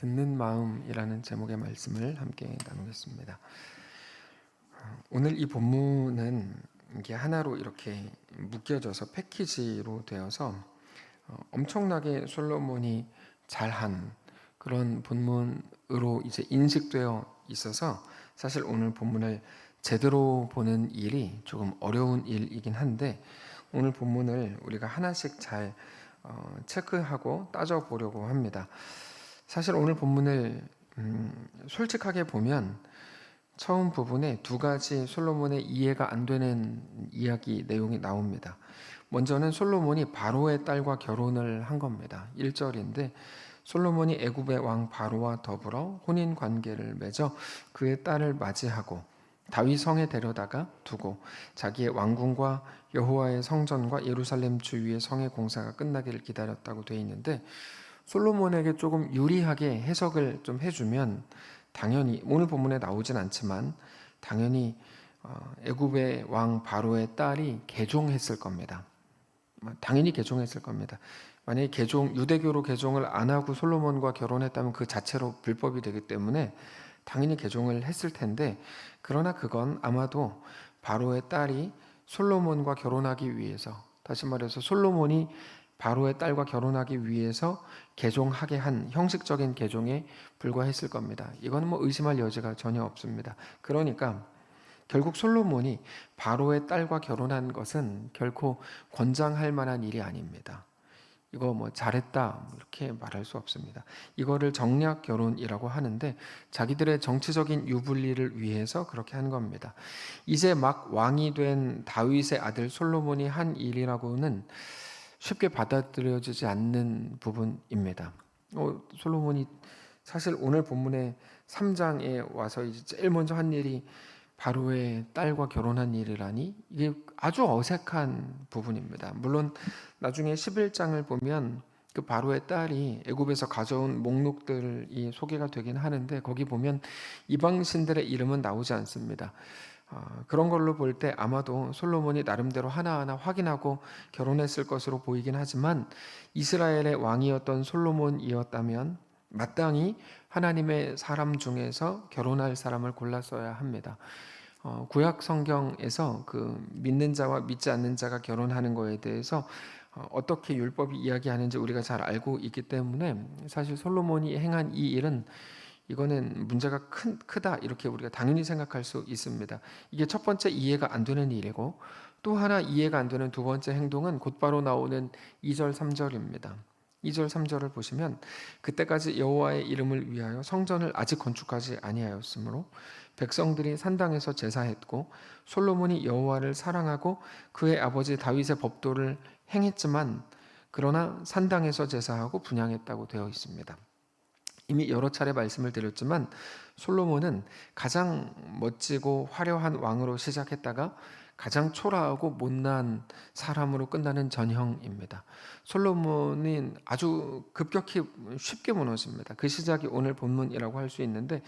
듣는 마음이라는 제목의 말씀을 함께 나누겠습니다. 오늘 이 본문은 이게 하나로 이렇게 묶여져서 패키지로 되어서 엄청나게 솔로몬이 잘한 그런 본문으로 이제 인식되어 있어서 사실 오늘 본문을 제대로 보는 일이 조금 어려운 일이긴 한데 오늘 본문을 우리가 하나씩 잘 체크하고 따져보려고 합니다. 사실 오늘 본문을 솔직하게 보면 처음 부분에 두 가지 솔로몬의 이해가 안 되는 이야기 내용이 나옵니다. 먼저는 솔로몬이 바로의 딸과 결혼을 한 겁니다. 1절인데 솔로몬이 애굽의 왕 바로와 더불어 혼인 관계를 맺어 그의 딸을 맞이하고 다윗 성에 데려다가 두고 자기의 왕궁과 여호와의 성전과 예루살렘 주위의 성의 공사가 끝나기를 기다렸다고 되어 있는데 솔로몬에게 조금 유리하게 해석을 좀 해주면 당연히 오늘 본문에 나오진 않지만 당연히 애굽의 왕 바로의 딸이 개종했을 겁니다. 당연히 개종했을 겁니다. 만약에 유대교로 개종을 안 하고 솔로몬과 결혼했다면 그 자체로 불법이 되기 때문에 당연히 개종을 했을 텐데 그러나 그건 아마도 바로의 딸이 솔로몬과 결혼하기 위해서, 다시 말해서 솔로몬이 바로의 딸과 결혼하기 위해서 개종하게 한 형식적인 개종에 불과했을 겁니다. 이건 의심할 여지가 전혀 없습니다. 그러니까 결국 솔로몬이 바로의 딸과 결혼한 것은 결코 권장할 만한 일이 아닙니다. 이거 잘했다 이렇게 말할 수 없습니다. 이거를 정략 결혼이라고 하는데 자기들의 정치적인 유불리를 위해서 그렇게 한 겁니다. 이제 막 왕이 된 다윗의 아들 솔로몬이 한 일이라고는 쉽게 받아들여지지 않는 부분입니다. 솔로몬이 사실 오늘 본문의 3장에 와서 이제 제일 먼저 한 일이 바로의 딸과 결혼한 일이라니 이게 아주 어색한 부분입니다. 물론 나중에 11장을 보면 그 바로의 딸이 애굽에서 가져온 목록들이 소개가 되긴 하는데 거기 보면 이방신들의 이름은 나오지 않습니다. 그런 걸로 볼 때 아마도 솔로몬이 나름대로 하나하나 확인하고 결혼했을 것으로 보이긴 하지만 이스라엘의 왕이었던 솔로몬이었다면 마땅히 하나님의 사람 중에서 결혼할 사람을 골랐어야 합니다. 구약 성경에서 그 믿는 자와 믿지 않는 자가 결혼하는 거에 대해서 어떻게 율법이 이야기하는지 우리가 잘 알고 있기 때문에 사실 솔로몬이 행한 이 일은 이거는 문제가 크다 이렇게 우리가 당연히 생각할 수 있습니다. 이게 첫 번째 이해가 안 되는 일이고 또 하나 이해가 안 되는 두 번째 행동은 곧바로 나오는 2절 3절입니다. 2절 3절을 보시면 그때까지 여호와의 이름을 위하여 성전을 아직 건축하지 아니하였으므로 백성들이 산당에서 제사했고 솔로몬이 여호와를 사랑하고 그의 아버지 다윗의 법도를 행했지만 그러나 산당에서 제사하고 분향했다고 되어 있습니다. 이미 여러 차례 말씀을 드렸지만 솔로몬은 가장 멋지고 화려한 왕으로 시작했다가 가장 초라하고 못난 사람으로 끝나는 전형입니다. 솔로몬은 아주 급격히 쉽게 무너집니다. 그 시작이 오늘 본문이라고 할 수 있는데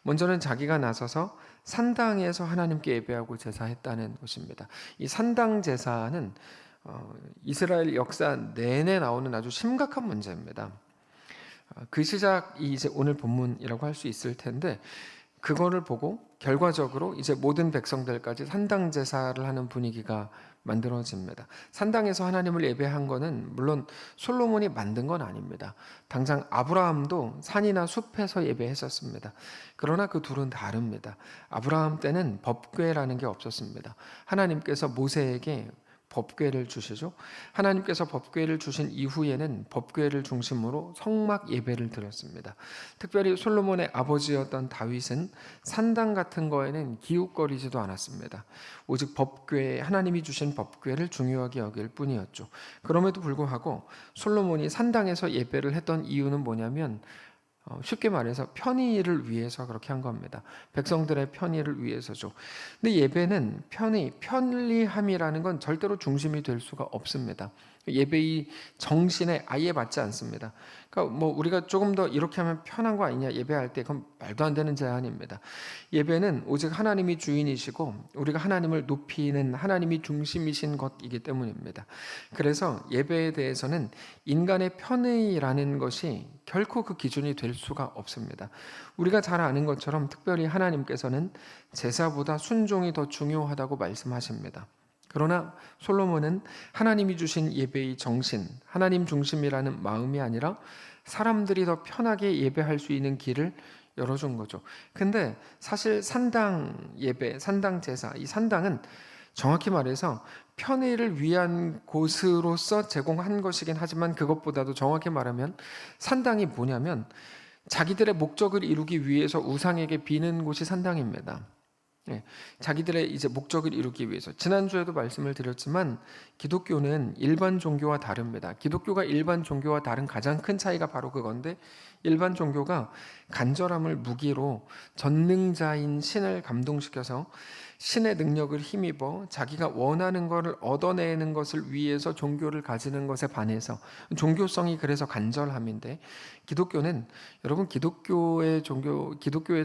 먼저는 자기가 나서서 산당에서 하나님께 예배하고 제사했다는 것입니다. 이 산당 제사는 이스라엘 역사 내내 나오는 아주 심각한 문제입니다. 그 시작이 이제 오늘 본문이라고 할 수 있을 텐데 그거를 보고 결과적으로 이제 모든 백성들까지 산당 제사를 하는 분위기가 만들어집니다. 산당에서 하나님을 예배한 거는 물론 솔로몬이 만든 건 아닙니다. 당장 아브라함도 산이나 숲에서 예배했었습니다. 그러나 그 둘은 다릅니다. 아브라함 때는 법궤라는 게 없었습니다. 하나님께서 모세에게 법궤를 주시죠. 하나님께서 법궤를 주신 이후에는 법궤를 중심으로 성막 예배를 드렸습니다. 특별히 솔로몬의 아버지였던 다윗은 산당 같은 거에는 기웃거리지도 않았습니다. 오직 법궤, 하나님이 주신 법궤를 중요하게 여길 뿐이었죠. 그럼에도 불구하고 솔로몬이 산당에서 예배를 했던 이유는 뭐냐면 쉽게 말해서 편의를 위해서 그렇게 한 겁니다. 백성들의 편의를 위해서죠. 근데 예배는 편리함이라는 건 절대로 중심이 될 수가 없습니다. 예배의 정신에 아예 맞지 않습니다. 그러니까 뭐 우리가 조금 더 이렇게 하면 편한 거 아니냐 예배할 때, 그건 말도 안 되는 제안입니다. 예배는 오직 하나님이 주인이시고 우리가 하나님을 높이는 하나님이 중심이신 것이기 때문입니다. 그래서 예배에 대해서는 인간의 편의라는 것이 결코 그 기준이 될 수가 없습니다. 우리가 잘 아는 것처럼 특별히 하나님께서는 제사보다 순종이 더 중요하다고 말씀하십니다. 그러나 솔로몬은 하나님이 주신 예배의 정신, 하나님 중심이라는 마음이 아니라 사람들이 더 편하게 예배할 수 있는 길을 열어준 거죠. 근데 사실 산당 예배, 산당 제사, 이 산당은 정확히 말해서 편의를 위한 곳으로서 제공한 것이긴 하지만 그것보다도 정확히 말하면 산당이 뭐냐면 자기들의 목적을 이루기 위해서 우상에게 비는 곳이 산당입니다. 자기들의 이제 목적을 이루기 위해서. 지난주에도 말씀을 드렸지만 기독교는 일반 종교와 다릅니다. 기독교가 일반 종교와 다른 가장 큰 차이가 바로 그건데, 일반 종교가 간절함을 무기로 전능자인 신을 감동시켜서 신의 능력을 힘입어 자기가 원하는 것을 얻어내는 것을 위해서 종교를 가지는 것에 반해서, 종교성이 그래서 간절함인데, 기독교는 여러분 기독교의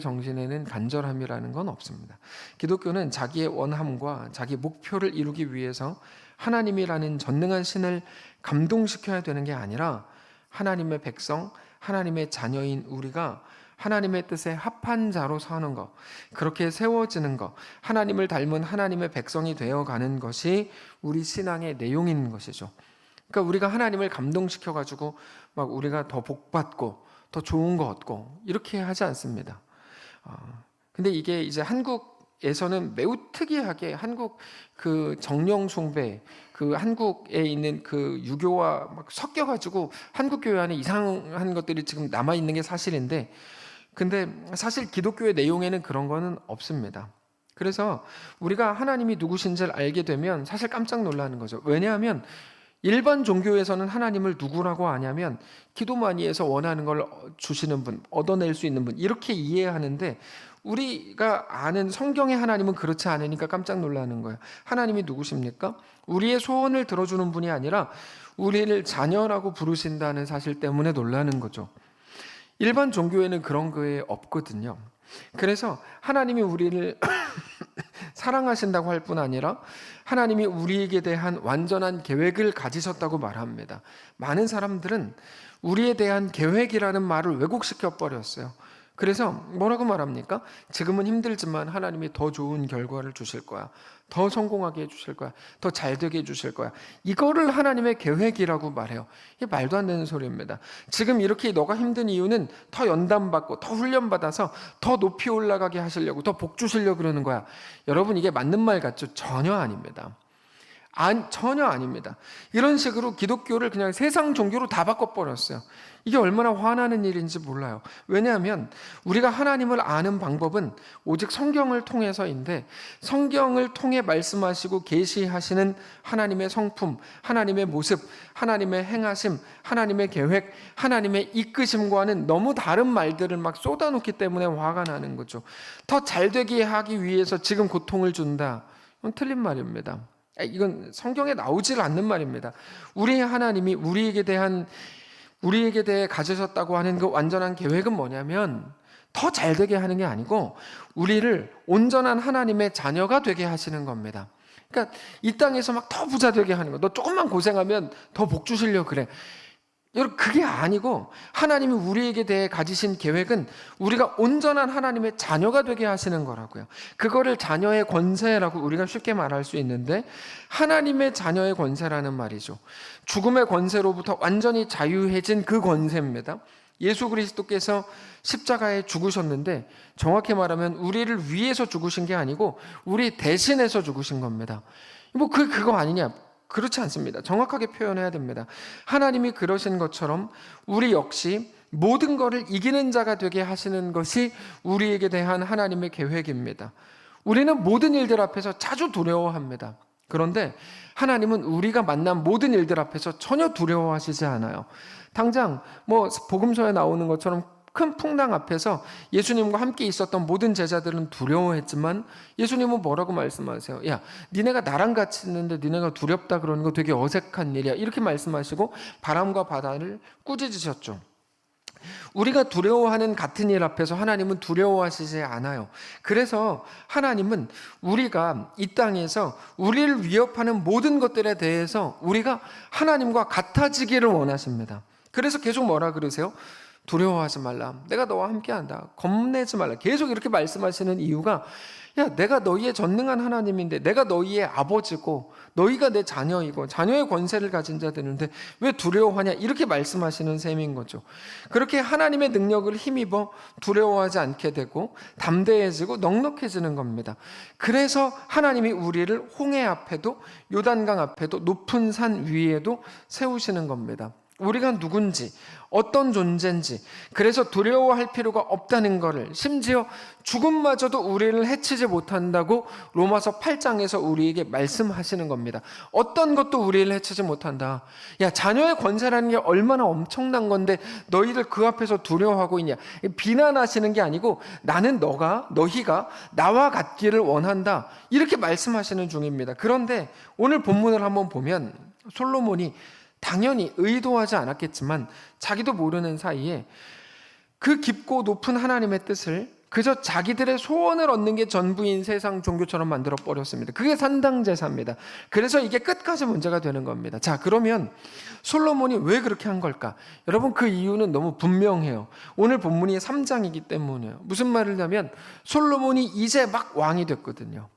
정신에는 간절함이라는 건 없습니다. 기독교는 자기의 원함과 자기 목표를 이루기 위해서 하나님이라는 전능한 신을 감동시켜야 되는 게 아니라 하나님의 백성, 하나님의 자녀인 우리가 하나님의 뜻에 합한 자로 사는 것, 그렇게 세워지는 것, 하나님을 닮은 하나님의 백성이 되어가는 것이 우리 신앙의 내용인 것이죠. 그러니까 우리가 하나님을 감동시켜가지고 막 우리가 더 복받고 더 좋은 거 얻고 이렇게 하지 않습니다. 근데 이게 이제 한국에서는 매우 특이하게 한국 그 정령 숭배, 그 한국에 있는 그 유교와 막 섞여가지고 한국 교회 안에 이상한 것들이 지금 남아 있는 게 사실인데, 근데 사실 기독교의 내용에는 그런 거는 없습니다. 그래서 우리가 하나님이 누구신지를 알게 되면 사실 깜짝 놀라는 거죠. 왜냐하면 일반 종교에서는 하나님을 누구라고 아냐면 기도 많이 해서 원하는 걸 주시는 분, 얻어낼 수 있는 분, 이렇게 이해하는데 우리가 아는 성경의 하나님은 그렇지 않으니까 깜짝 놀라는 거예요. 하나님이 누구십니까? 우리의 소원을 들어주는 분이 아니라 우리를 자녀라고 부르신다는 사실 때문에 놀라는 거죠. 일반 종교에는 그런 게 없거든요. 그래서 하나님이 우리를 사랑하신다고 할 뿐 아니라 하나님이 우리에게 대한 완전한 계획을 가지셨다고 말합니다. 많은 사람들은 우리에 대한 계획이라는 말을 왜곡시켜 버렸어요. 그래서 뭐라고 말합니까? 지금은 힘들지만 하나님이 더 좋은 결과를 주실 거야. 더 성공하게 해주실 거야. 더 잘되게 해주실 거야. 이거를 하나님의 계획이라고 말해요. 이게 말도 안 되는 소리입니다. 지금 이렇게 너가 힘든 이유는 더 연단받고 더 훈련받아서 더 높이 올라가게 하시려고, 더 복 주시려고 그러는 거야. 여러분, 이게 맞는 말 같죠? 전혀 아닙니다. 전혀 아닙니다. 이런 식으로 기독교를 그냥 세상 종교로 다 바꿔버렸어요. 이게 얼마나 화나는 일인지 몰라요. 왜냐하면 우리가 하나님을 아는 방법은 오직 성경을 통해서인데, 성경을 통해 말씀하시고 계시하시는 하나님의 성품, 하나님의 모습, 하나님의 행하심, 하나님의 계획, 하나님의 이끄심과는 너무 다른 말들을 막 쏟아놓기 때문에 화가 나는 거죠. 더 잘되게 하기 위해서 지금 고통을 준다. 이건 틀린 말입니다. 이건 성경에 나오질 않는 말입니다. 우리의 하나님이 우리에게 대해 가지셨다고 하는 그 완전한 계획은 뭐냐면 더 잘되게 하는 게 아니고 우리를 온전한 하나님의 자녀가 되게 하시는 겁니다. 그러니까 이 땅에서 막 더 부자 되게 하는 거. 너 조금만 고생하면 더 복 주시려고 그래. 여러분, 그게 아니고 하나님이 우리에게 대해 가지신 계획은 우리가 온전한 하나님의 자녀가 되게 하시는 거라고요. 그거를 자녀의 권세라고 우리가 쉽게 말할 수 있는데, 하나님의 자녀의 권세라는 말이죠. 죽음의 권세로부터 완전히 자유해진 그 권세입니다. 예수 그리스도께서 십자가에 죽으셨는데 정확히 말하면 우리를 위해서 죽으신 게 아니고 우리 대신해서 죽으신 겁니다. 뭐 그거 아니냐? 그렇지 않습니다. 정확하게 표현해야 됩니다. 하나님이 그러신 것처럼 우리 역시 모든 것을 이기는 자가 되게 하시는 것이 우리에게 대한 하나님의 계획입니다. 우리는 모든 일들 앞에서 자주 두려워합니다. 그런데 하나님은 우리가 만난 모든 일들 앞에서 전혀 두려워하시지 않아요. 당장 뭐 복음서에 나오는 것처럼 큰 풍랑 앞에서 예수님과 함께 있었던 모든 제자들은 두려워했지만 예수님은 뭐라고 말씀하세요? 야, 니네가 나랑 같이 있는데 니네가 두렵다 그러는 거 되게 어색한 일이야. 이렇게 말씀하시고 바람과 바다를 꾸짖으셨죠. 우리가 두려워하는 같은 일 앞에서 하나님은 두려워하시지 않아요. 그래서 하나님은 우리가 이 땅에서 우리를 위협하는 모든 것들에 대해서 우리가 하나님과 같아지기를 원하십니다. 그래서 계속 뭐라 그러세요? 두려워하지 말라. 내가 너와 함께한다. 겁내지 말라. 계속 이렇게 말씀하시는 이유가 야, 내가 너희의 전능한 하나님인데 내가 너희의 아버지고 너희가 내 자녀이고 자녀의 권세를 가진 자들인데 왜 두려워하냐 이렇게 말씀하시는 셈인 거죠. 그렇게 하나님의 능력을 힘입어 두려워하지 않게 되고 담대해지고 넉넉해지는 겁니다. 그래서 하나님이 우리를 홍해 앞에도 요단강 앞에도 높은 산 위에도 세우시는 겁니다. 우리가 누군지 어떤 존재인지 그래서 두려워할 필요가 없다는 것을 심지어 죽음마저도 우리를 해치지 못한다고 로마서 8장에서 우리에게 말씀하시는 겁니다. 어떤 것도 우리를 해치지 못한다. 야, 자녀의 권세라는 게 얼마나 엄청난 건데 너희들 그 앞에서 두려워하고 있냐. 비난하시는 게 아니고 나는 너희가 나와 같기를 원한다. 이렇게 말씀하시는 중입니다. 그런데 오늘 본문을 한번 보면 솔로몬이 당연히 의도하지 않았겠지만 자기도 모르는 사이에 그 깊고 높은 하나님의 뜻을 그저 자기들의 소원을 얻는 게 전부인 세상 종교처럼 만들어 버렸습니다. 그게 산당제사입니다. 그래서 이게 끝까지 문제가 되는 겁니다. 자, 그러면 솔로몬이 왜 그렇게 한 걸까? 여러분, 그 이유는 너무 분명해요. 오늘 본문이 3장이기 때문이에요. 무슨 말을 하면 솔로몬이 이제 막 왕이 됐거든요.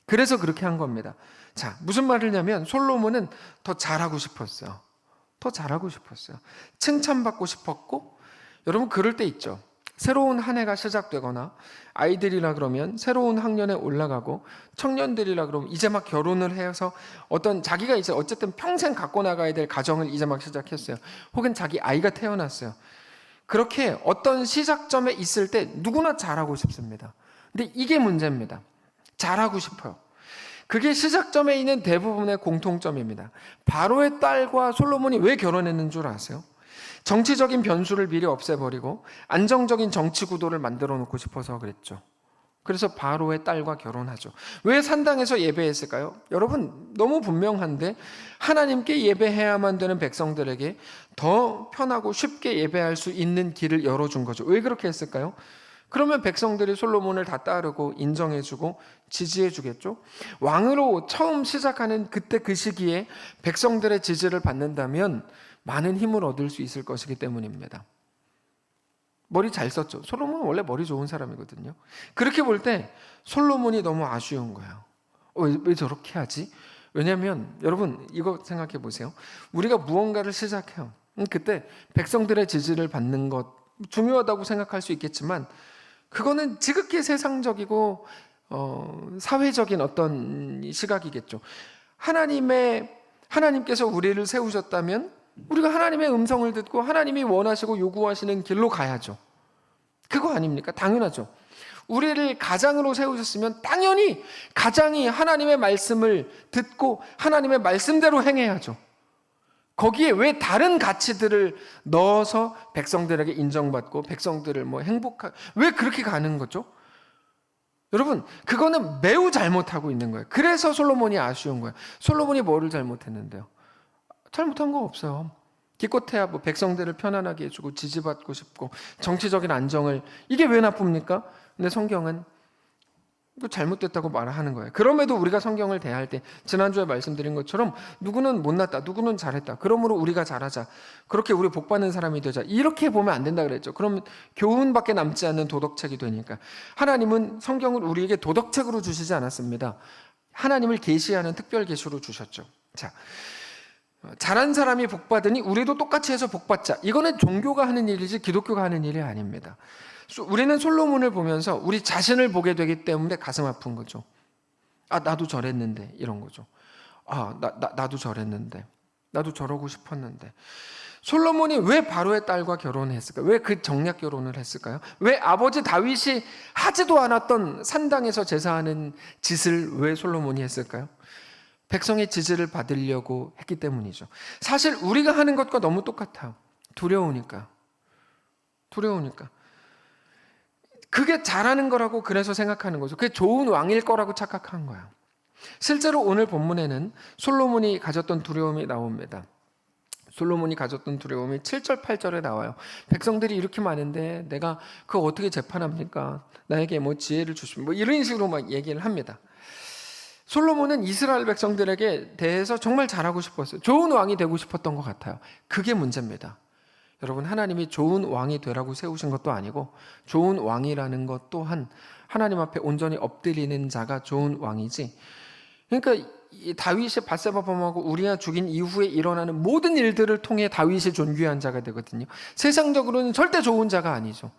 그래서 그렇게 한 겁니다. 자, 무슨 말을 하냐면 솔로몬은 더 잘하고 싶었어요. 더 잘하고 싶었어요. 칭찬받고 싶었고, 여러분 그럴 때 있죠. 새로운 한 해가 시작되거나 아이들이라 그러면 새로운 학년에 올라가고 청년들이라 그러면 이제 막 결혼을 해서 어떤 자기가 이제 어쨌든 평생 갖고 나가야 될 가정을 이제 막 시작했어요. 혹은 자기 아이가 태어났어요. 그렇게 어떤 시작점에 있을 때 누구나 잘하고 싶습니다. 근데 이게 문제입니다. 잘하고 싶어요. 그게 시작점에 있는 대부분의 공통점입니다. 바로의 딸과 솔로몬이 왜 결혼했는 줄 아세요? 정치적인 변수를 미리 없애버리고 안정적인 정치 구도를 만들어 놓고 싶어서 그랬죠. 그래서 바로의 딸과 결혼하죠. 왜 산당에서 예배했을까요? 여러분 너무 분명한데 하나님께 예배해야만 되는 백성들에게 더 편하고 쉽게 예배할 수 있는 길을 열어준 거죠. 왜 그렇게 했을까요? 그러면 백성들이 솔로몬을 다 따르고 인정해주고 지지해주겠죠. 왕으로 처음 시작하는 그때 그 시기에 백성들의 지지를 받는다면 많은 힘을 얻을 수 있을 것이기 때문입니다. 머리 잘 썼죠. 솔로몬은 원래 머리 좋은 사람이거든요. 그렇게 볼 때 솔로몬이 너무 아쉬운 거예요. 왜 저렇게 하지? 왜냐하면 여러분 이거 생각해 보세요. 우리가 무언가를 시작해요. 그때 백성들의 지지를 받는 것 중요하다고 생각할 수 있겠지만 그거는 지극히 세상적이고 사회적인 어떤 시각이겠죠. 하나님께서 우리를 세우셨다면 우리가 하나님의 음성을 듣고 하나님이 원하시고 요구하시는 길로 가야죠. 그거 아닙니까? 당연하죠. 우리를 가장으로 세우셨으면 당연히 가장이 하나님의 말씀을 듣고 하나님의 말씀대로 행해야죠. 거기에 왜 다른 가치들을 넣어서 백성들에게 인정받고 백성들을 왜 그렇게 가는 거죠? 여러분 그거는 매우 잘못하고 있는 거예요. 그래서 솔로몬이 아쉬운 거예요. 솔로몬이 뭐를 잘못했는데요? 잘못한 거 없어요. 기껏해야 백성들을 편안하게 해주고 지지받고 싶고 정치적인 안정을 이게 왜 나쁩니까? 근데 성경은 잘못됐다고 말하는 거예요. 그럼에도 우리가 성경을 대할 때 지난주에 말씀드린 것처럼 누구는 못났다, 누구는 잘했다. 그러므로 우리가 잘하자. 그렇게 우리 복받는 사람이 되자. 이렇게 보면 안 된다 그랬죠. 그러면 교훈밖에 남지 않는 도덕책이 되니까. 하나님은 성경을 우리에게 도덕책으로 주시지 않았습니다. 하나님을 계시하는 특별 계시로 주셨죠. 자, 잘한 사람이 복받으니 우리도 똑같이 해서 복받자. 이거는 종교가 하는 일이지 기독교가 하는 일이 아닙니다. 우리는 솔로몬을 보면서 우리 자신을 보게 되기 때문에 가슴 아픈 거죠. 아, 나도 저랬는데 이런 거죠. 아, 나도 저랬는데 나도 저러고 싶었는데. 솔로몬이 왜 바로의 딸과 결혼했을까요? 왜 그 정략 결혼을 했을까요? 왜 아버지 다윗이 하지도 않았던 산당에서 제사하는 짓을 왜 솔로몬이 했을까요? 백성의 지지를 받으려고 했기 때문이죠. 사실 우리가 하는 것과 너무 똑같아요. 두려우니까. 두려우니까. 그게 잘하는 거라고 그래서 생각하는 거죠. 그게 좋은 왕일 거라고 착각한 거야. 실제로 오늘 본문에는 솔로몬이 가졌던 두려움이 나옵니다. 솔로몬이 가졌던 두려움이 7절, 8절에 나와요. 백성들이 이렇게 많은데 내가 그거 어떻게 재판합니까? 나에게 뭐 지혜를 주시면 뭐 이런 식으로 막 얘기를 합니다. 솔로몬은 이스라엘 백성들에게 대해서 정말 잘하고 싶었어요. 좋은 왕이 되고 싶었던 것 같아요. 그게 문제입니다. 여러분, 하나님이 좋은 왕이 되라고 세우신 것도 아니고 좋은 왕이라는 것 또한 하나님 앞에 온전히 엎드리는 자가 좋은 왕이지. 그러니까 이 다윗이 밧세바 범하고 우리아 죽인 이후에 일어나는 모든 일들을 통해 다윗이 존귀한 자가 되거든요. 세상적으로는 절대 좋은 자가 아니죠.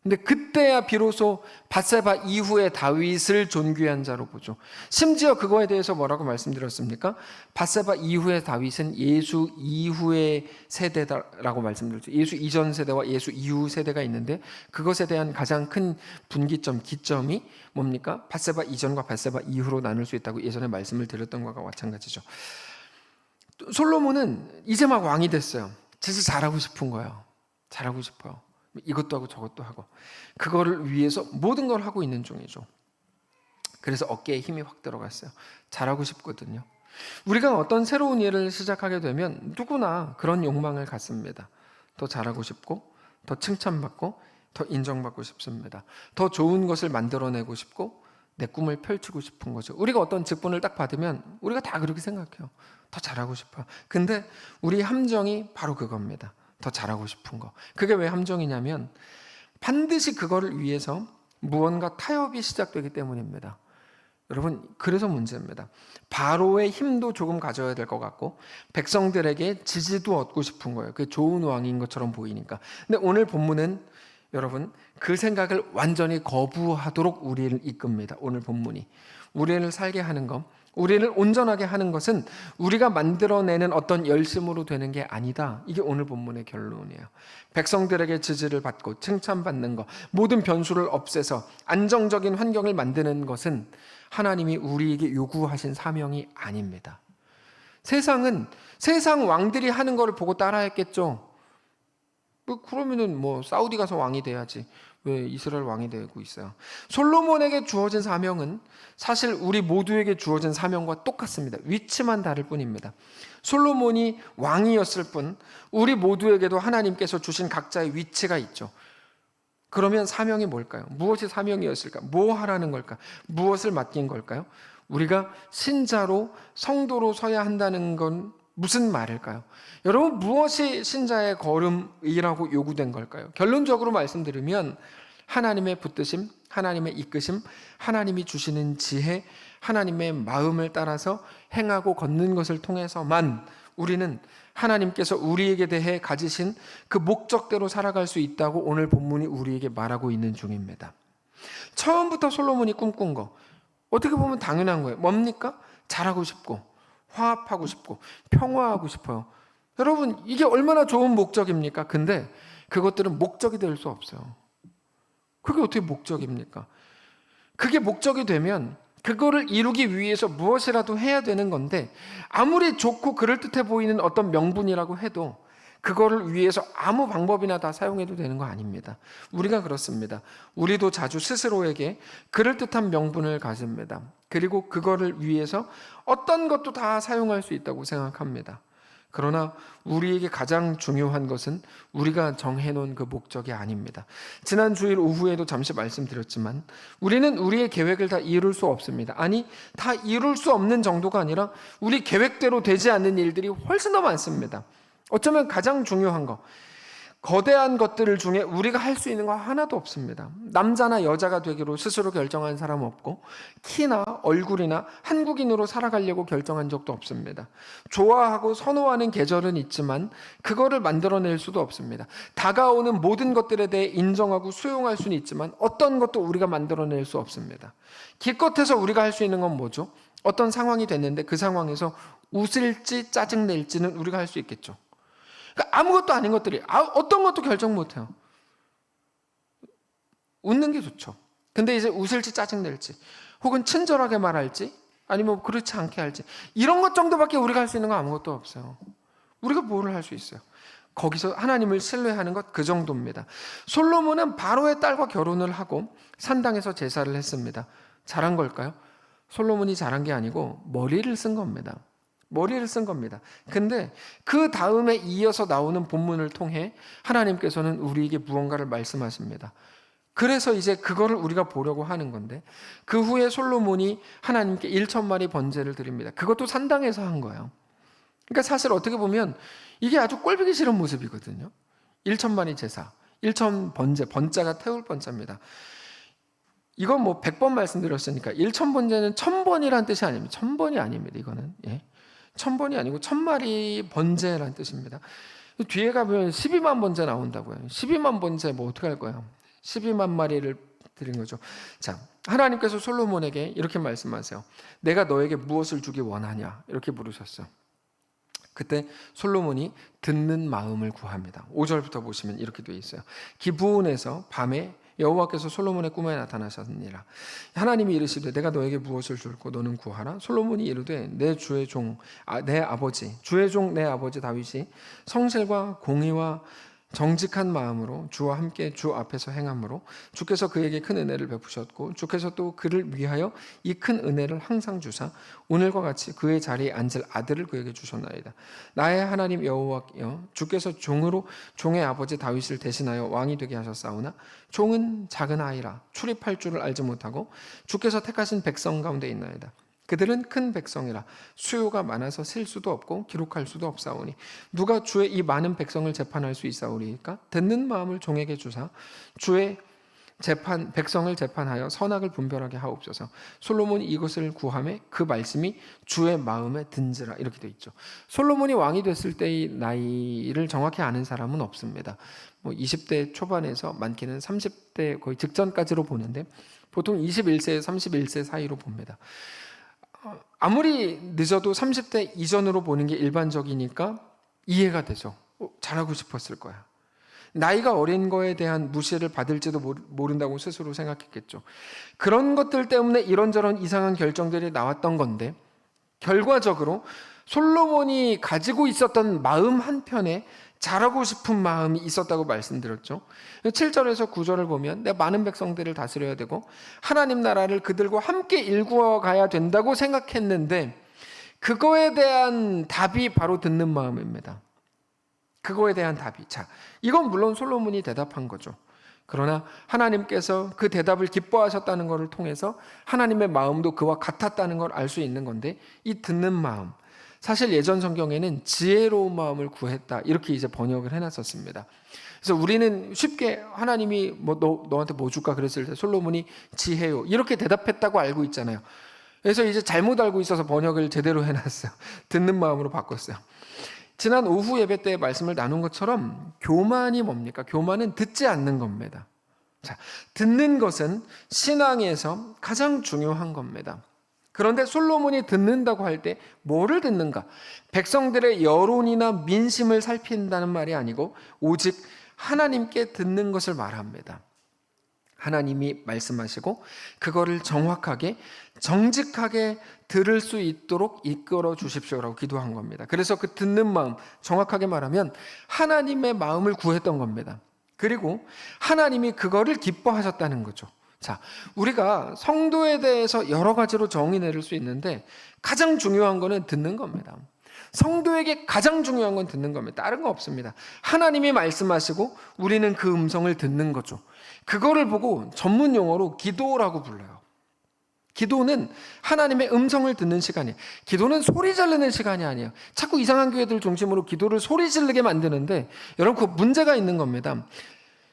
근데 그때야 비로소 밧세바 이후에 다윗을 존귀한 자로 보죠. 심지어 그거에 대해서 뭐라고 말씀드렸습니까? 밧세바 이후의 다윗은 예수 이후의 세대라고 말씀드렸죠. 예수 이전 세대와 예수 이후 세대가 있는데 그것에 대한 가장 큰 분기점, 기점이 뭡니까? 밧세바 이전과 밧세바 이후로 나눌 수 있다고 예전에 말씀을 드렸던 것과 마찬가지죠. 솔로몬은 이제 막 왕이 됐어요. 진짜 잘하고 싶은 거예요. 잘하고 싶어요. 이것도 하고 저것도 하고 그거를 위해서 모든 걸 하고 있는 중이죠. 그래서 어깨에 힘이 확 들어갔어요. 잘하고 싶거든요. 우리가 어떤 새로운 일을 시작하게 되면 누구나 그런 욕망을 갖습니다. 더 잘하고 싶고 더 칭찬받고 더 인정받고 싶습니다. 더 좋은 것을 만들어내고 싶고 내 꿈을 펼치고 싶은 거죠. 우리가 어떤 직분을 딱 받으면 우리가 다 그렇게 생각해요. 더 잘하고 싶어요. 근데 우리 함정이 바로 그겁니다. 더 잘하고 싶은 거. 그게 왜 함정이냐면 반드시 그거를 위해서 무언가 타협이 시작되기 때문입니다. 여러분, 그래서 문제입니다. 바로의 힘도 조금 가져야 될 것 같고 백성들에게 지지도 얻고 싶은 거예요. 그게 좋은 왕인 것처럼 보이니까. 근데 오늘 본문은 여러분 그 생각을 완전히 거부하도록 우리를 이끕니다. 오늘 본문이 우리를 살게 하는 것, 우리를 온전하게 하는 것은 우리가 만들어내는 어떤 열심으로 되는 게 아니다. 이게 오늘 본문의 결론이에요. 백성들에게 지지를 받고 칭찬받는 것, 모든 변수를 없애서 안정적인 환경을 만드는 것은 하나님이 우리에게 요구하신 사명이 아닙니다. 세상 왕들이 하는 거를 보고 따라했겠죠. 그러면은 사우디 가서 왕이 돼야지. 왜 이스라엘 왕이 되고 있어요? 솔로몬에게 주어진 사명은 사실 우리 모두에게 주어진 사명과 똑같습니다. 위치만 다를 뿐입니다. 솔로몬이 왕이었을 뿐 우리 모두에게도 하나님께서 주신 각자의 위치가 있죠. 그러면 사명이 뭘까요? 무엇이 사명이었을까? 뭐 하라는 걸까? 무엇을 맡긴 걸까요? 우리가 신자로 성도로 서야 한다는 건 무슨 말일까요? 여러분, 무엇이 신자의 걸음이라고 요구된 걸까요? 결론적으로 말씀드리면 하나님의 붙드심, 하나님의 이끄심, 하나님이 주시는 지혜, 하나님의 마음을 따라서 행하고 걷는 것을 통해서만 우리는 하나님께서 우리에게 대해 가지신 그 목적대로 살아갈 수 있다고 오늘 본문이 우리에게 말하고 있는 중입니다. 처음부터 솔로몬이 꿈꾼 거 어떻게 보면 당연한 거예요. 뭡니까? 잘하고 싶고 화합하고 싶고 평화하고 싶어요. 여러분, 이게 얼마나 좋은 목적입니까? 근데 그것들은 목적이 될 수 없어요. 그게 어떻게 목적입니까? 그게 목적이 되면 그거를 이루기 위해서 무엇이라도 해야 되는 건데 아무리 좋고 그럴듯해 보이는 어떤 명분이라고 해도 그거를 위해서 아무 방법이나 다 사용해도 되는 거 아닙니다. 우리가 그렇습니다. 우리도 자주 스스로에게 그럴듯한 명분을 가집니다. 그리고 그거를 위해서 어떤 것도 다 사용할 수 있다고 생각합니다. 그러나 우리에게 가장 중요한 것은 우리가 정해놓은 그 목적이 아닙니다. 지난 주일 오후에도 잠시 말씀드렸지만 우리는 우리의 계획을 다 이룰 수 없습니다. 아니, 다 이룰 수 없는 정도가 아니라 우리 계획대로 되지 않는 일들이 훨씬 더 많습니다. 어쩌면 가장 중요한 거, 거대한 것들 중에 우리가 할 수 있는 거 하나도 없습니다. 남자나 여자가 되기로 스스로 결정한 사람 없고 키나 얼굴이나 한국인으로 살아가려고 결정한 적도 없습니다. 좋아하고 선호하는 계절은 있지만 그거를 만들어낼 수도 없습니다. 다가오는 모든 것들에 대해 인정하고 수용할 수는 있지만 어떤 것도 우리가 만들어낼 수 없습니다. 기껏해서 우리가 할 수 있는 건 뭐죠? 어떤 상황이 됐는데 그 상황에서 웃을지 짜증낼지는 우리가 할 수 있겠죠. 그러니까 아무것도 아닌 것들이 어떤 것도 결정 못해요. 웃는 게 좋죠. 근데 이제 웃을지 짜증낼지 혹은 친절하게 말할지 아니면 그렇지 않게 할지 이런 것 정도밖에 우리가 할 수 있는 건 아무것도 없어요. 우리가 뭐를 할 수 있어요? 거기서 하나님을 신뢰하는 것 그 정도입니다. 솔로몬은 바로의 딸과 결혼을 하고 산당에서 제사를 했습니다. 잘한 걸까요? 솔로몬이 잘한 게 아니고 머리를 쓴 겁니다. 머리를 쓴 겁니다. 근데 그 다음에 이어서 나오는 본문을 통해 하나님께서는 우리에게 무언가를 말씀하십니다. 그래서 이제 그거를 우리가 보려고 하는 건데, 그 후에 솔로몬이 하나님께 1,000마리 번제를 드립니다. 그것도 산당에서 한 거예요. 그러니까 사실 어떻게 보면 이게 아주 꼴보기 싫은 모습이거든요. 1,000마리 제사, 1,000 번제, 번자가 태울 번자입니다. 이건 뭐 100번 말씀드렸으니까 1,000번제는 1,000번이라는 뜻이 아닙니다. 1,000번이 아닙니다. 이거는 1,000번이 아니고 1,000마리 번제라는 뜻입니다. 뒤에 가면 12만 번제 나온다고요. 12만 번제 뭐 어떻게 할 거예요? 12만 마리를 드린 거죠. 자, 하나님께서 솔로몬에게 이렇게 말씀하세요. 내가 너에게 무엇을 주기 원하냐? 이렇게 물으셨어요. 그때 솔로몬이 듣는 마음을 구합니다. 5절부터 보시면 이렇게 되어 있어요. 기브온에서 밤에 여호와께서 솔로몬의 꿈에 나타나셨느니라. 하나님이 이르시되 내가 너에게 무엇을 줄고 너는 구하라. 솔로몬이 이르되 내 주의 종 내 아버지 주의 종 내 아버지 다윗이 성실과 공의와 정직한 마음으로 주와 함께 주 앞에서 행함으로 주께서 그에게 큰 은혜를 베푸셨고 주께서 또 그를 위하여 이 큰 은혜를 항상 주사 오늘과 같이 그의 자리에 앉을 아들을 그에게 주셨나이다. 나의 하나님 여호와여 주께서 종으로 종의 아버지 다윗을 대신하여 왕이 되게 하셨사오나 종은 작은 아이라 출입할 줄을 알지 못하고 주께서 택하신 백성 가운데 있나이다. 그들은 큰 백성이라 수요가 많아서 셀 수도 없고 기록할 수도 없사오니 누가 주의 이 많은 백성을 재판할 수 있사오리이까? 듣는 마음을 종에게 주사 주의 백성을 재판하여 선악을 분별하게 하옵소서. 솔로몬이 이것을 구하매 그 말씀이 주의 마음에 든지라. 이렇게 되어 있죠. 솔로몬이 왕이 됐을 때의 나이를 정확히 아는 사람은 없습니다. 20대 초반에서 많게는 30대 거의 직전까지로 보는데 보통 21세, 31세 사이로 봅니다. 아무리 늦어도 30대 이전으로 보는 게 일반적이니까 이해가 되죠. 잘하고 싶었을 거야. 나이가 어린 거에 대한 무시를 받을지도 모른다고 스스로 생각했겠죠. 그런 것들 때문에 이런저런 이상한 결정들이 나왔던 건데 결과적으로 솔로몬이 가지고 있었던 마음 한편에 잘하고 싶은 마음이 있었다고 말씀드렸죠. 7절에서 9절을 보면 내가 많은 백성들을 다스려야 되고 하나님 나라를 그들과 함께 일구어 가야 된다고 생각했는데 그거에 대한 답이 바로 듣는 마음입니다. 그거에 대한 답이. 자, 이건 물론 솔로몬이 대답한 거죠. 그러나 하나님께서 그 대답을 기뻐하셨다는 것을 통해서 하나님의 마음도 그와 같았다는 걸 알 수 있는 건데 이 듣는 마음, 사실 예전 성경에는 지혜로운 마음을 구했다 이렇게 이제 번역을 해놨었습니다. 그래서 우리는 쉽게 하나님이 너한테 뭐 줄까 그랬을 때 솔로몬이 지혜요 이렇게 대답했다고 알고 있잖아요. 그래서 이제 잘못 알고 있어서 번역을 제대로 해놨어요. 듣는 마음으로 바꿨어요. 지난 오후 예배 때 말씀을 나눈 것처럼 교만이 뭡니까? 교만은 듣지 않는 겁니다. 자, 듣는 것은 신앙에서 가장 중요한 겁니다. 그런데 솔로몬이 듣는다고 할 때 뭐를 듣는가? 백성들의 여론이나 민심을 살핀다는 말이 아니고 오직 하나님께 듣는 것을 말합니다. 하나님이 말씀하시고 그거를 정확하게 정직하게 들을 수 있도록 이끌어 주십시오라고 기도한 겁니다. 그래서 그 듣는 마음, 정확하게 말하면 하나님의 마음을 구했던 겁니다. 그리고 하나님이 그거를 기뻐하셨다는 거죠. 자, 우리가 성도에 대해서 여러 가지로 정의 내릴 수 있는데 가장 중요한 거는 듣는 겁니다. 성도에게 가장 중요한 건 듣는 겁니다. 다른 거 없습니다. 하나님이 말씀하시고 우리는 그 음성을 듣는 거죠. 그거를 보고 전문 용어로 기도라고 불러요. 기도는 하나님의 음성을 듣는 시간이에요. 기도는 소리 지르는 시간이 아니에요. 자꾸 이상한 교회들 중심으로 기도를 소리 지르게 만드는데 여러분 그 문제가 있는 겁니다.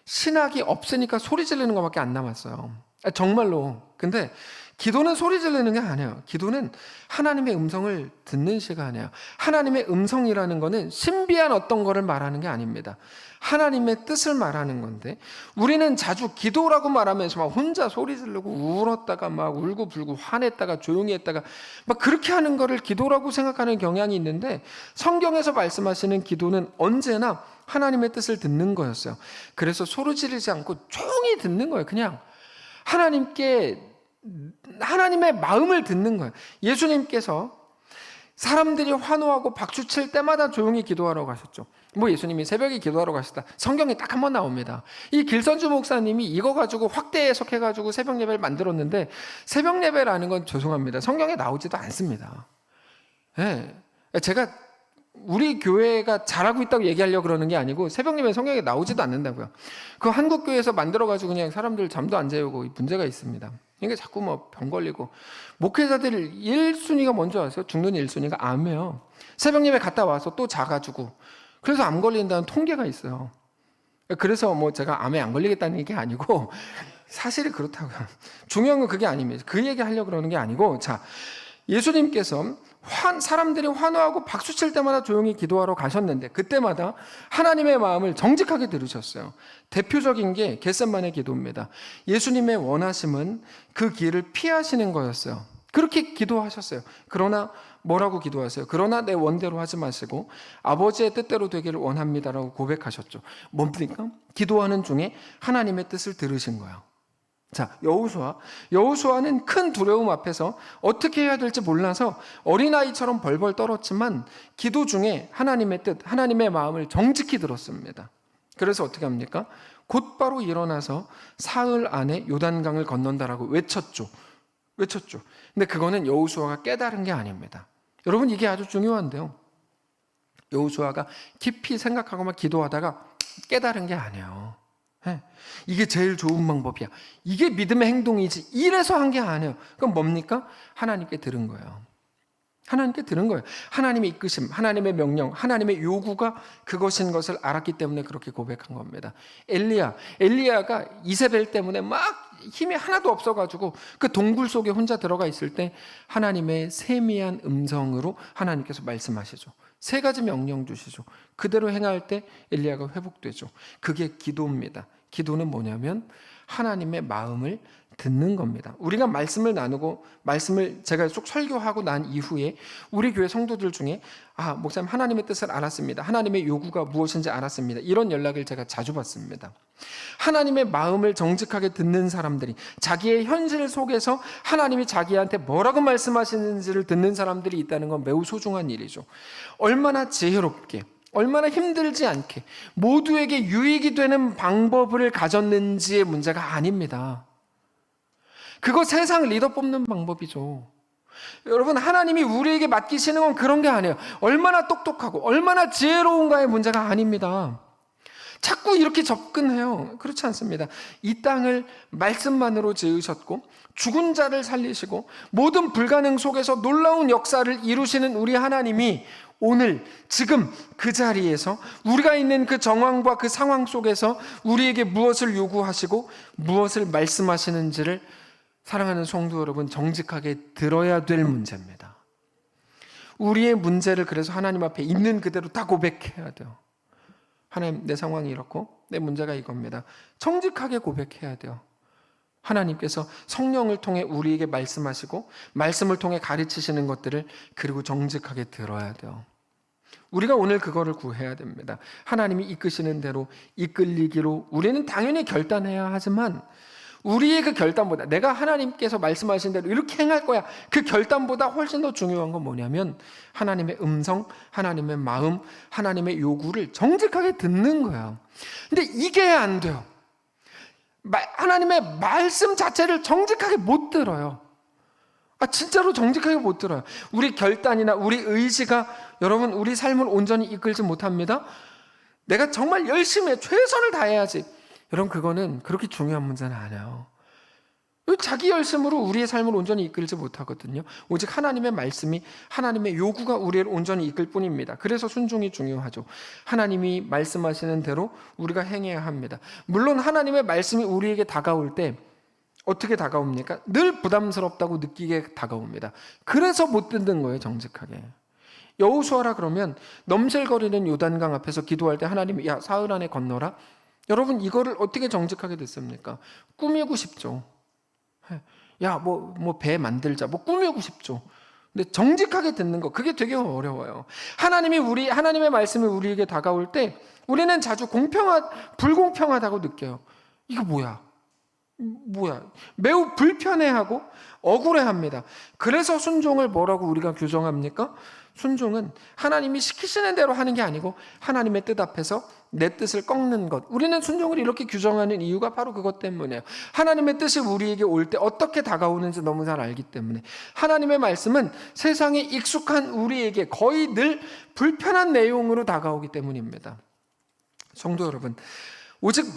신학이 없으니까 소리 지르는 것밖에 안 남았어요. 정말로. 근데 기도는 소리 지르는 게 아니에요. 기도는 하나님의 음성을 듣는 시간이에요. 하나님의 음성이라는 거는 신비한 어떤 거를 말하는 게 아닙니다. 하나님의 뜻을 말하는 건데 우리는 자주 기도라고 말하면서 막 혼자 소리 지르고 울었다가 막 울고불고 화냈다가 조용히 했다가 막 그렇게 하는 거를 기도라고 생각하는 경향이 있는데 성경에서 말씀하시는 기도는 언제나 하나님의 뜻을 듣는 거였어요. 그래서 소리 지르지 않고 조용히 듣는 거예요. 그냥 하나님의 마음을 듣는 거예요. 예수님께서 사람들이 환호하고 박수칠 때마다 조용히 기도하라고 하셨죠. 뭐 예수님이 새벽에 기도하러 가셨다, 성경에 딱 한 번 나옵니다. 이 길선주 목사님이 이거 가지고 확대 해석해가지고 새벽 예배를 만들었는데, 새벽 예배라는 건 죄송합니다, 성경에 나오지도 않습니다. 네. 제가 우리 교회가 잘하고 있다고 얘기하려고 그러는 게 아니고, 새벽 예배 성경에 나오지도 않는다고요. 그 한국 교회에서 만들어가지고 그냥 사람들 잠도 안 재우고 문제가 있습니다. 그러니까 자꾸 뭐 병 걸리고. 목회자들 1순위가 뭔지 아세요? 죽는 1순위가 암이에요. 새벽 예배 갔다 와서 또 자가지고, 그래서 암 걸린다는 통계가 있어요. 그래서 뭐 제가 암에 안 걸리겠다는 게 아니고, 사실이 그렇다고요. 중요한 건 그게 아닙니다. 그 얘기 하려고 그러는 게 아니고, 자, 예수님께서 사람들이 환호하고 박수칠 때마다 조용히 기도하러 가셨는데, 그때마다 하나님의 마음을 정직하게 들으셨어요. 대표적인 게 겟세마네 기도입니다. 예수님의 원하심은 그 길을 피하시는 거였어요. 그렇게 기도하셨어요. 그러나 뭐라고 기도하세요? 그러나 내 원대로 하지 마시고 아버지의 뜻대로 되기를 원합니다라고 고백하셨죠. 뭡니까? 기도하는 중에 하나님의 뜻을 들으신 거예요. 자, 여호수아는 큰 두려움 앞에서 어떻게 해야 될지 몰라서 어린아이처럼 벌벌 떨었지만, 기도 중에 하나님의 뜻, 하나님의 마음을 정직히 들었습니다. 그래서 어떻게 합니까? 곧바로 일어나서 사흘 안에 요단강을 건넌다라고 외쳤죠. 근데 그거는 여호수아가 깨달은 게 아닙니다. 여러분, 이게 아주 중요한데요, 여호수아가 깊이 생각하고만 기도하다가 깨달은 게 아니에요. 이게 제일 좋은 방법이야, 이게 믿음의 행동이지, 이래서 한 게 아니에요. 그럼 뭡니까? 하나님께 들은 거예요. 하나님의 이끄심, 하나님의 명령, 하나님의 요구가 그것인 것을 알았기 때문에 그렇게 고백한 겁니다. 엘리야가 이세벨 때문에 막 힘이 하나도 없어가지고 그 동굴 속에 혼자 들어가 있을 때 하나님의 세미한 음성으로 하나님께서 말씀하시죠. 3가지 명령 주시죠. 그대로 행할 때 엘리야가 회복되죠. 그게 기도입니다. 기도는 뭐냐면 하나님의 마음을 듣는 겁니다. 우리가 말씀을 나누고, 말씀을 제가 쭉 설교하고 난 이후에 우리 교회 성도들 중에 목사님 하나님의 뜻을 알았습니다, 하나님의 요구가 무엇인지 알았습니다, 이런 연락을 제가 자주 받습니다. 하나님의 마음을 정직하게 듣는 사람들이, 자기의 현실 속에서 하나님이 자기한테 뭐라고 말씀하시는지를 듣는 사람들이 있다는 건 매우 소중한 일이죠. 얼마나 지혜롭게, 얼마나 힘들지 않게 모두에게 유익이 되는 방법을 가졌는지의 문제가 아닙니다. 그거 세상 리더 뽑는 방법이죠. 여러분, 하나님이 우리에게 맡기시는 건 그런 게 아니에요. 얼마나 똑똑하고 얼마나 지혜로운가의 문제가 아닙니다. 자꾸 이렇게 접근해요. 그렇지 않습니다. 이 땅을 말씀만으로 지으셨고 죽은 자를 살리시고 모든 불가능 속에서 놀라운 역사를 이루시는 우리 하나님이 오늘 지금 그 자리에서, 우리가 있는 그 정황과 그 상황 속에서 우리에게 무엇을 요구하시고 무엇을 말씀하시는지를, 사랑하는 성도 여러분, 정직하게 들어야 될 문제입니다. 우리의 문제를 그래서 하나님 앞에 있는 그대로 다 고백해야 돼요. 하나님, 내 상황이 이렇고 내 문제가 이겁니다. 정직하게 고백해야 돼요. 하나님께서 성령을 통해 우리에게 말씀하시고 말씀을 통해 가르치시는 것들을 그리고 정직하게 들어야 돼요. 우리가 오늘 그거를 구해야 됩니다. 하나님이 이끄시는 대로 이끌리기로 우리는 당연히 결단해야 하지만, 우리의 그 결단보다, 내가 하나님께서 말씀하신 대로 이렇게 행할 거야, 그 결단보다 훨씬 더 중요한 건 뭐냐면 하나님의 음성, 하나님의 마음, 하나님의 요구를 정직하게 듣는 거예요. 근데 이게 안 돼요. 하나님의 말씀 자체를 정직하게 못 들어요. 진짜로 정직하게 못 들어요. 우리 결단이나 우리 의지가 여러분 우리 삶을 온전히 이끌지 못합니다. 내가 정말 열심히 최선을 다해야지, 여러분 그거는 그렇게 중요한 문제는 아니에요. 자기 열심으로 우리의 삶을 온전히 이끌지 못하거든요. 오직 하나님의 말씀이, 하나님의 요구가 우리를 온전히 이끌 뿐입니다. 그래서 순종이 중요하죠. 하나님이 말씀하시는 대로 우리가 행해야 합니다. 물론 하나님의 말씀이 우리에게 다가올 때 어떻게 다가옵니까? 늘 부담스럽다고 느끼게 다가옵니다. 그래서 못 듣는 거예요, 정직하게. 여호수아라 그러면 넘실거리는 요단강 앞에서 기도할 때 하나님이 야, 사흘 안에 건너라. 여러분 이거를 어떻게 정직하게 듣습니까? 꾸미고 싶죠. 야, 배 만들자. 꾸미고 싶죠. 근데 정직하게 듣는 거, 그게 되게 어려워요. 하나님의 말씀이 우리에게 다가올 때 우리는 자주 불공평하다고 느껴요. 이거 뭐야? 매우 불편해하고 억울해합니다. 그래서 순종을 뭐라고 우리가 규정합니까? 순종은 하나님이 시키시는 대로 하는 게 아니고 하나님의 뜻 앞에서 내 뜻을 꺾는 것. 우리는 순종을 이렇게 규정하는 이유가 바로 그것 때문이에요. 하나님의 뜻이 우리에게 올 때 어떻게 다가오는지 너무 잘 알기 때문에. 하나님의 말씀은 세상에 익숙한 우리에게 거의 늘 불편한 내용으로 다가오기 때문입니다. 성도 여러분, 오직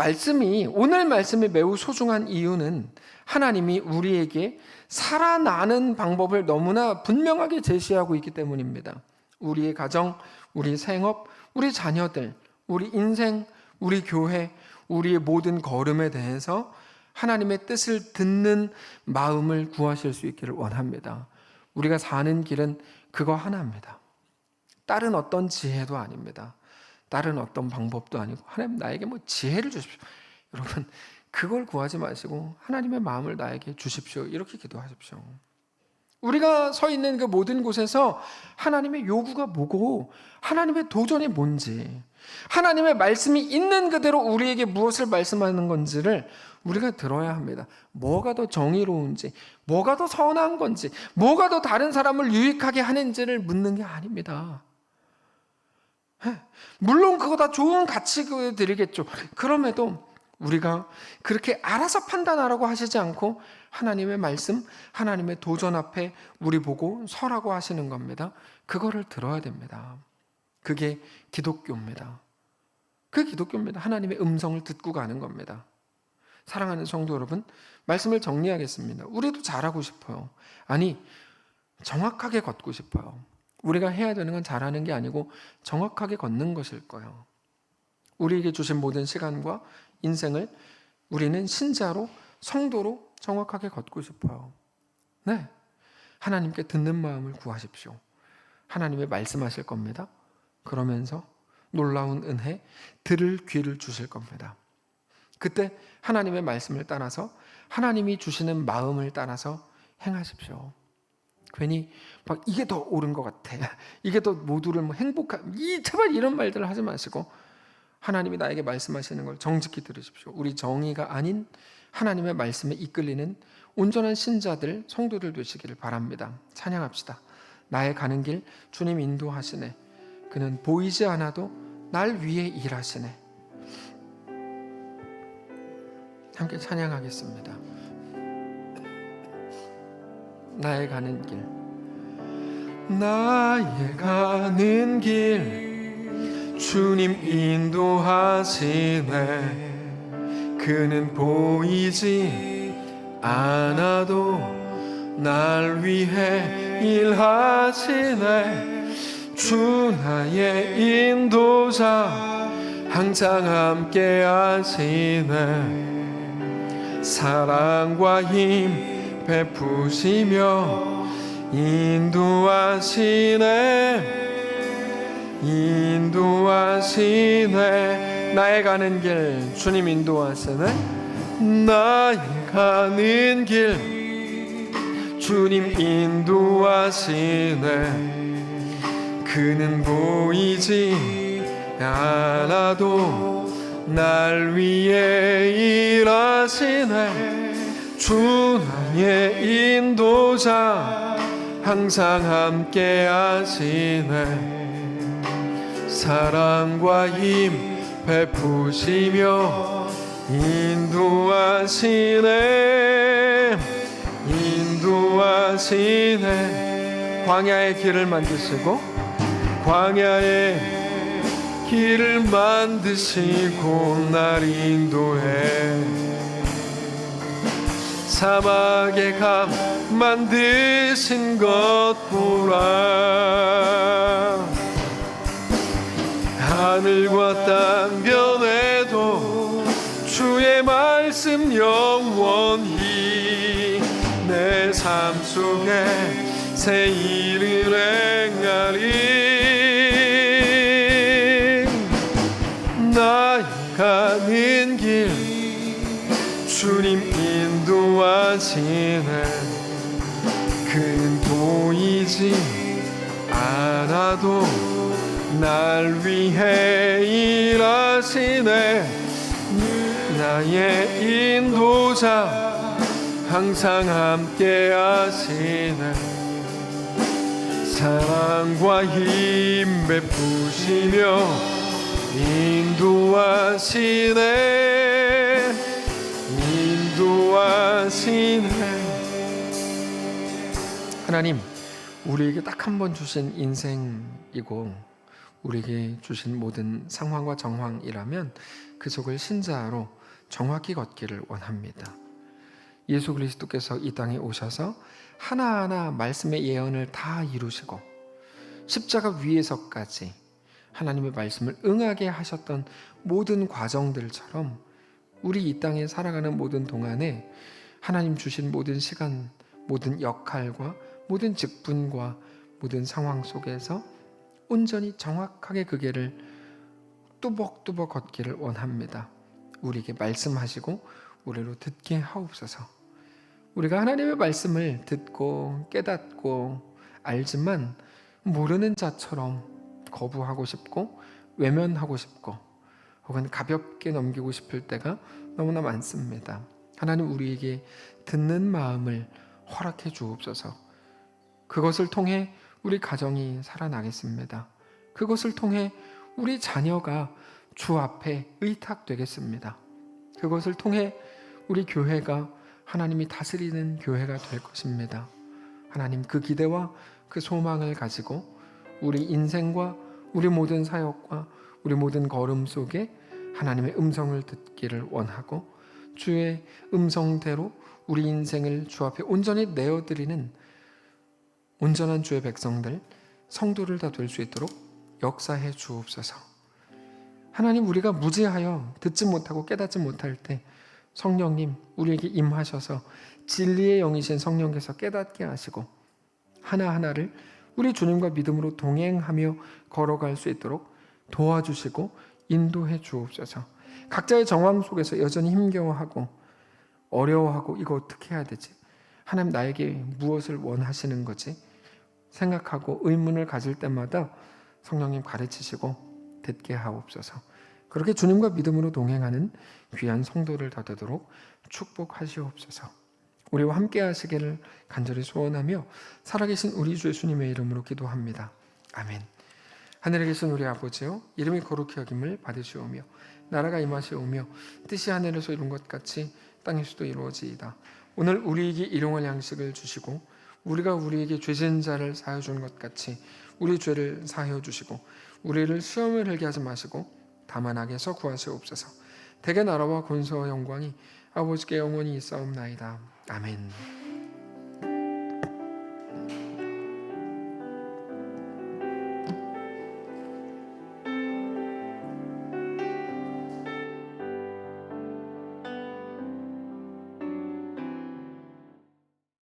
오늘 말씀이 매우 소중한 이유는 하나님이 우리에게 살아나는 방법을 너무나 분명하게 제시하고 있기 때문입니다. 우리의 가정, 우리 생업, 우리 자녀들, 우리 인생, 우리 교회, 우리의 모든 걸음에 대해서 하나님의 뜻을 듣는 마음을 구하실 수 있기를 원합니다. 우리가 사는 길은 그거 하나입니다. 다른 어떤 지혜도 아닙니다. 다른 어떤 방법도 아니고 하나님 나에게 지혜를 주십시오. 여러분, 그걸 구하지 마시고 하나님의 마음을 나에게 주십시오. 이렇게 기도하십시오. 우리가 서 있는 그 모든 곳에서 하나님의 요구가 뭐고 하나님의 도전이 뭔지, 하나님의 말씀이 있는 그대로 우리에게 무엇을 말씀하는 건지를 우리가 들어야 합니다. 뭐가 더 정의로운지, 뭐가 더 선한 건지, 뭐가 더 다른 사람을 유익하게 하는지를 묻는 게 아닙니다. 물론 그거 다 좋은 가치들이겠죠. 그럼에도 우리가 그렇게 알아서 판단하라고 하시지 않고 하나님의 말씀, 하나님의 도전 앞에 우리 보고 서라고 하시는 겁니다. 그거를 들어야 됩니다. 그게 기독교입니다. 그 기독교입니다. 하나님의 음성을 듣고 가는 겁니다. 사랑하는 성도 여러분, 말씀을 정리하겠습니다. 우리도 잘하고 싶어요. 아니, 정확하게 걷고 싶어요. 우리가 해야 되는 건 잘하는 게 아니고 정확하게 걷는 것일 거예요. 우리에게 주신 모든 시간과 인생을 우리는 신자로, 성도로 정확하게 걷고 싶어요. 네, 하나님께 듣는 마음을 구하십시오. 하나님의 말씀하실 겁니다. 그러면서 놀라운 은혜, 들을 귀를 주실 겁니다. 그때 하나님의 말씀을 따라서 하나님이 주시는 마음을 따라서 행하십시오. 괜히 이게 더 옳은 것 같아, 이게 더 모두를 제발 이런 말들을 하지 마시고 하나님이 나에게 말씀하시는 걸 정직히 들으십시오. 우리 정의가 아닌 하나님의 말씀에 이끌리는 온전한 신자들, 성도들 되시기를 바랍니다. 찬양합시다. 나의 가는 길 주님 인도하시네. 그는 보이지 않아도 날 위해 일하시네. 함께 찬양하겠습니다. 나의 가는 길, 나의 가는 길 주님 인도하시네. 그는 보이지 않아도 날 위해 일하시네. 주 나의 인도자 항상 함께 하시네. 사랑과 힘 베푸시며 인도하시네. 나의 가는 길 주님 인도하시네. 나의 가는 길 주님 인도하시네. 그는 보이지 않아도 날 위해 일하시네. 주 나의 인도자 항상 함께 하시네. 사랑과 힘 베푸시며 인도하시네. 광야의 길을 만드시고 날 인도해. 사막에 감 만드신 것 보라. 하늘과 땅 변해도 주의 말씀 영원히 내 삶 속에 새 일을 행하리. 나의 가는 길 주님 인도하시네. 그는 보이지 않아도 날 위해 일하시네. 나의 인도자 항상 함께 하시네. 사랑과 힘 베푸시며 인도하시네. 하나님, 우리에게 딱 한 번 주신 인생이고 우리에게 주신 모든 상황과 정황이라면 그 속을 신자로 정확히 걷기를 원합니다. 예수 그리스도께서 이 땅에 오셔서 하나하나 말씀의 예언을 다 이루시고 십자가 위에서까지 하나님의 말씀을 응하게 하셨던 모든 과정들처럼 우리 이 땅에 살아가는 모든 동안에 하나님 주신 모든 시간, 모든 역할과 모든 직분과 모든 상황 속에서 온전히 정확하게 그 길을 뚜벅뚜벅 걷기를 원합니다. 우리에게 말씀하시고 우리로 듣게 하옵소서. 우리가 하나님의 말씀을 듣고 깨닫고 알지만 모르는 자처럼 거부하고 싶고 외면하고 싶고 혹은 가볍게 넘기고 싶을 때가 너무나 많습니다. 하나님, 우리에게 듣는 마음을 허락해 주옵소서. 그것을 통해 우리 가정이 살아나겠습니다. 그것을 통해 우리 자녀가 주 앞에 의탁되겠습니다. 그것을 통해 우리 교회가 하나님이 다스리는 교회가 될 것입니다. 하나님, 그 기대와 그 소망을 가지고 우리 인생과 우리 모든 사역과 우리 모든 걸음 속에 하나님의 음성을 듣기를 원하고 주의 음성대로 우리 인생을 주 앞에 온전히 내어드리는 온전한 주의 백성들, 성도를 다 될 수 있도록 역사해 주옵소서. 하나님, 우리가 무지하여 듣지 못하고 깨닫지 못할 때 성령님 우리에게 임하셔서 진리의 영이신 성령께서 깨닫게 하시고 하나하나를 우리 주님과 믿음으로 동행하며 걸어갈 수 있도록 도와주시고 인도해 주옵소서. 각자의 정황 속에서 여전히 힘겨워하고 어려워하고 이거 어떻게 해야 되지? 하나님, 나에게 무엇을 원하시는 거지? 생각하고 의문을 가질 때마다 성령님 가르치시고 듣게 하옵소서. 그렇게 주님과 믿음으로 동행하는 귀한 성도를 다 되도록 축복하시옵소서. 우리와 함께 하시기를 간절히 소원하며 살아계신 우리 주 예수님의 이름으로 기도합니다. 아멘. 하늘에 계신 우리 아버지요, 이름이 거룩히 여김을 받으시오며 나라가 임하시오며 뜻이 하늘에서 이룬 것 같이 땅에서도 이루어지이다. 오늘 우리에게 일용할 양식을 주시고 우리가 우리에게 죄진 자를 사하여 준 것 같이 우리 죄를 사하여 주시고 우리를 시험에 들게 하지 마시고 다만 악에서 구하시옵소서. 대개 나라와 권세와 영광이 아버지께 영원히 있사옵나이다. 아멘.